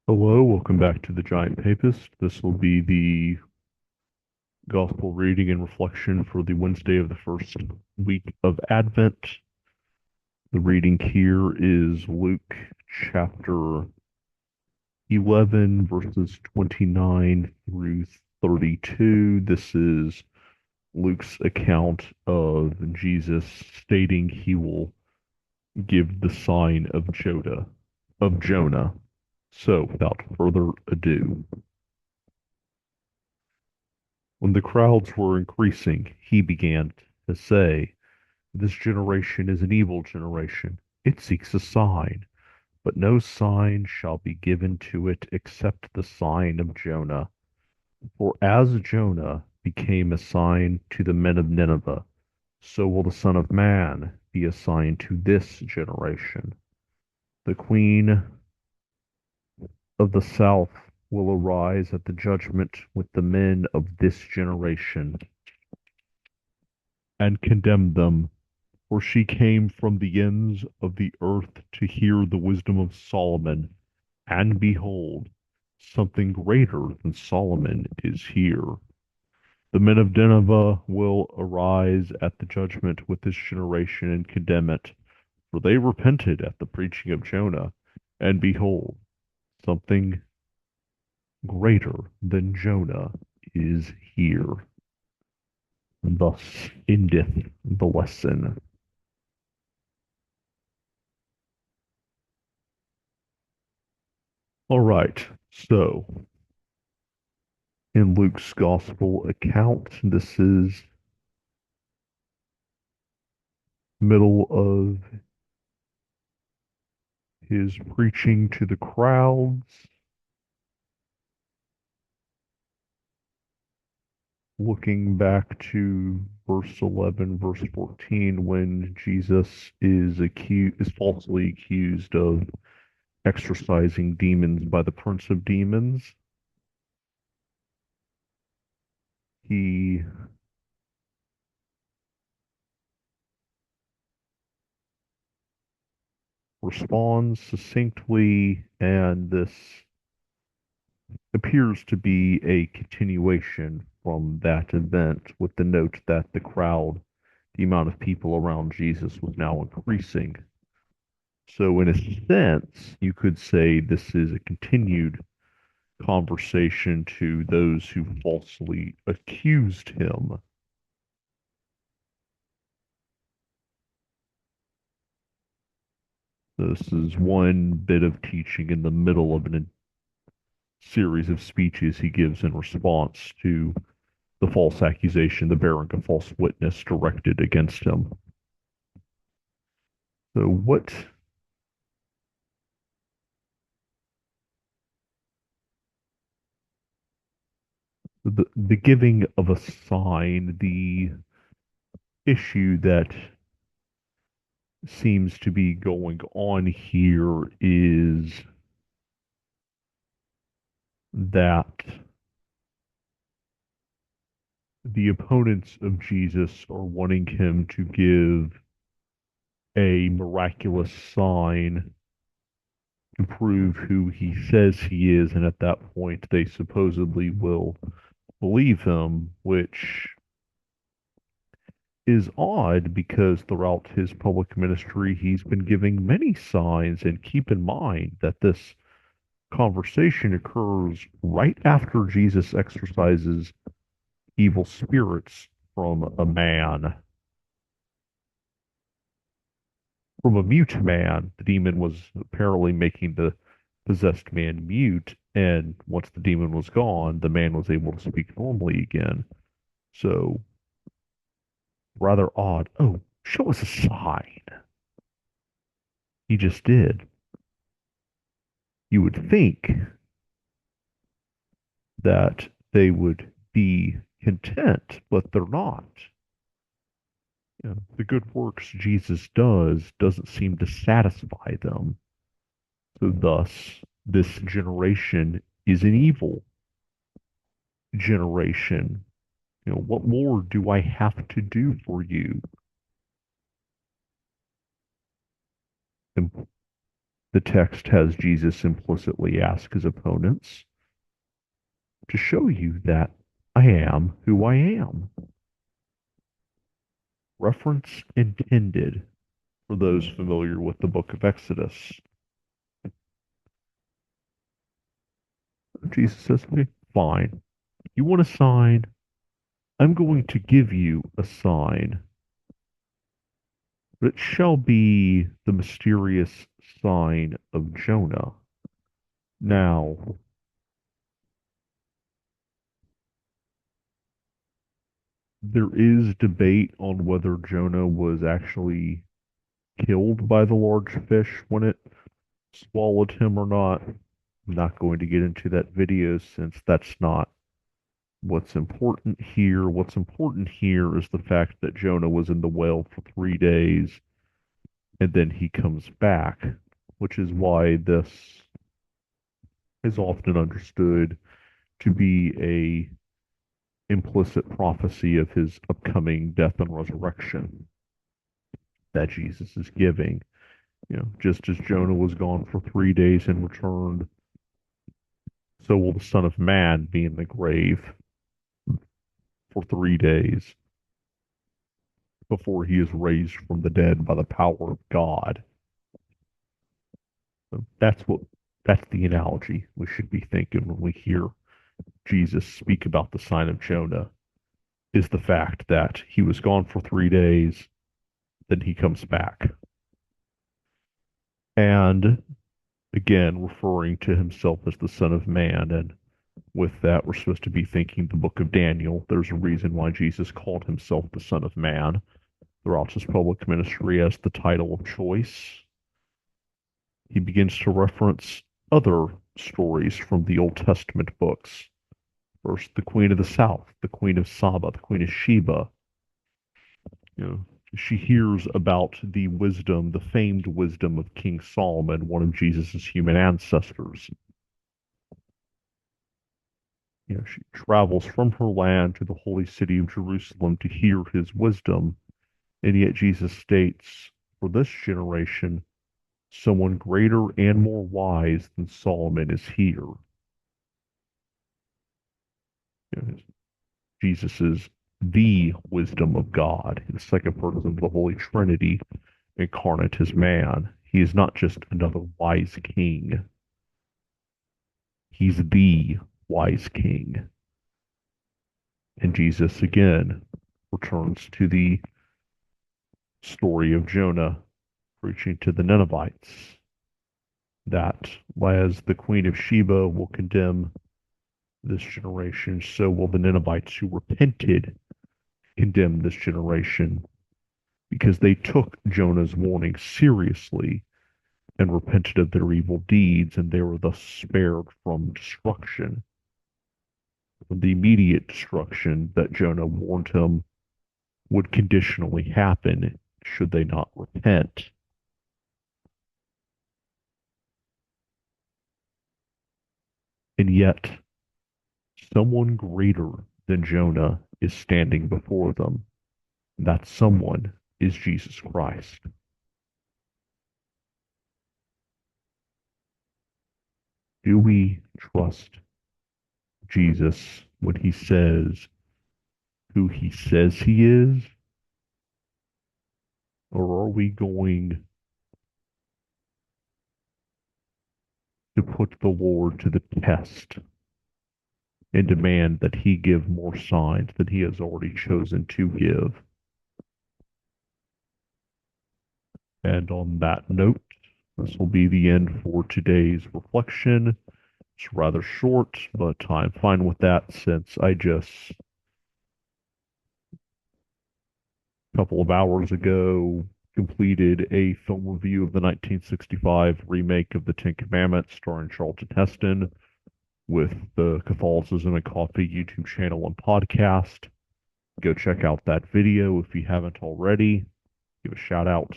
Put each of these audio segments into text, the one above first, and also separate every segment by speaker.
Speaker 1: Hello, welcome back to the Giant Papist. This will be the Gospel reading and reflection for the Wednesday of the first week of Advent. The reading here is Luke chapter 11, verses 29 through 32. This is Luke's account of Jesus stating he will give the sign of Jonah. So, without further ado, when the crowds were increasing, he began to say, "This generation is an evil generation. It seeks a sign, but no sign shall be given to it except the sign of Jonah. For as Jonah became a sign to the men of Nineveh, so will the Son of Man be a sign to this generation. The queen of the south will arise at the judgment with the men of this generation and condemn them. For she came from the ends of the earth to hear the wisdom of Solomon, and behold, something greater than Solomon is here. The men of Nineveh will arise at the judgment with this generation and condemn it, for they repented at the preaching of Jonah, and behold, something greater than Jonah is here. Thus endeth the lesson. All right, so in Luke's gospel account, this is middle of his preaching to the crowds, looking back to verse 11, verse 14, when Jesus is falsely accused of exorcising demons by the prince of demons. He responds succinctly, and this appears to be a continuation from that event, with the note that the amount of people around Jesus was now increasing. So, in a sense, you could say this is a continued conversation to those who falsely accused him. This is one bit of teaching in the middle of a series of speeches he gives in response to the false accusation, the bearing of false witness directed against him. So, the giving of a sign, the issue that seems to be going on here is that the opponents of Jesus are wanting him to give a miraculous sign to prove who he says he is, and at that point they supposedly will believe him, which is odd because throughout his public ministry he's been giving many signs. And keep in mind that this conversation occurs right after Jesus exorcises evil spirits from a man, from a mute man. The demon was apparently making the possessed man mute, and once the demon was gone, the man was able to speak normally again. So, rather odd. Oh, show us a sign. He just did. You would think that they would be content, but they're not. You know, the good works Jesus does doesn't seem to satisfy them. So thus, this generation is an evil generation. You know, what more do I have to do for you The text has Jesus implicitly ask his opponents to show you that I am who I am. Reference intended for those familiar with the book of Exodus. Jesus says, okay, fine. You want a sign? I'm going to give you a sign, but it shall be the mysterious sign of Jonah. Now, there is debate on whether Jonah was actually killed by the large fish when it swallowed him or not. I'm not going to get into that video since that's not what's important here. What's important here is the fact that Jonah was in the whale for 3 days and then he comes back, which is why this is often understood to be a implicit prophecy of his upcoming death and resurrection that Jesus is giving. Just as Jonah was gone for 3 days and returned, so will the Son of Man be in the grave for 3 days before he is raised from the dead by the power of God. So that's the analogy we should be thinking when we hear Jesus speak about the sign of Jonah, is the fact that he was gone for 3 days, then he comes back. And again, referring to himself as the Son of Man. And with that, we're supposed to be thinking the book of Daniel. There's a reason why Jesus called himself the Son of Man throughout his public ministry as the title of choice. He begins to reference other stories from the Old Testament books. First, the Queen of the South, the Queen of Saba, the Queen of Sheba. She hears about the wisdom, the famed wisdom of King Solomon, one of Jesus' human ancestors. She travels from her land to the holy city of Jerusalem to hear his wisdom, and yet Jesus states, for this generation, someone greater and more wise than Solomon is here. Jesus is the wisdom of God, the second person of the Holy Trinity, incarnate as man. He is not just another wise king. He's the wise king. And Jesus again returns to the story of Jonah preaching to the Ninevites, that as the Queen of Sheba will condemn this generation, so will the Ninevites who repented condemn this generation, because they took Jonah's warning seriously and repented of their evil deeds, and they were thus spared from destruction, from the immediate destruction that Jonah warned him would conditionally happen should they not repent. And yet, someone greater than Jonah is standing before them. That someone is Jesus Christ. Do we trust Jesus when he says who he says he is? Or are we going to put the Lord to the test and demand that he give more signs than he has already chosen to give? And on that note, this will be the end for today's reflection. It's rather short, but I'm fine with that since I just a couple of hours ago completed a film review of the 1965 remake of the Ten Commandments starring Charlton Heston with the Catholicism and Coffee YouTube channel and podcast. Go check out that video if you haven't already. Give a shout out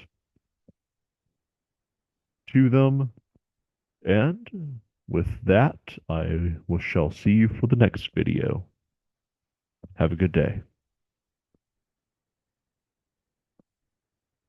Speaker 1: to them. And with that, I shall see you for the next video. Have a good day.